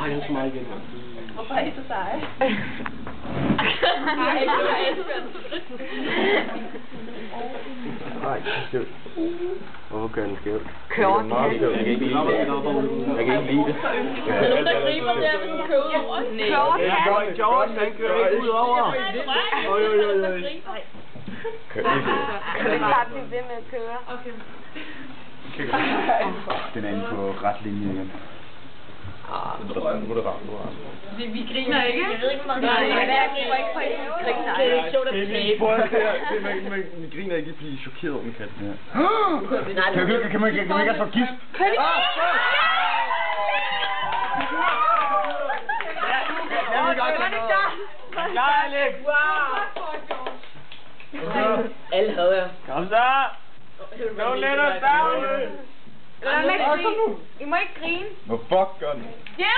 trækker han så meget igen. Hvorfor er I så seje? Nej, skæv. Hvorfor kører den skæv? Kører den meget skæv. Jeg kan ikke lide det. Jeg kan ikke lide det. Er der nogen, der griber der, hvis du kører over? Nej. George, han kører ikke ud over. Kan du ikke bare blive ved med at køre? Okay. Den er inde på ret linje igen. Vi griner ikke. Jeg ved ikke, hvor meget Nej, det er ikke på en griner. Det er ikke sjovt at blive. Prøv at se, man griner ikke lige, fordi I er chokeret over en kat. Kan man ikke også få gift? Kan du Klar, Alex! Alle havde jeg. Kom så! Don't let us down! Lad mig ikke grine. I må ikke grine. Hvor fuck gør den? Ja!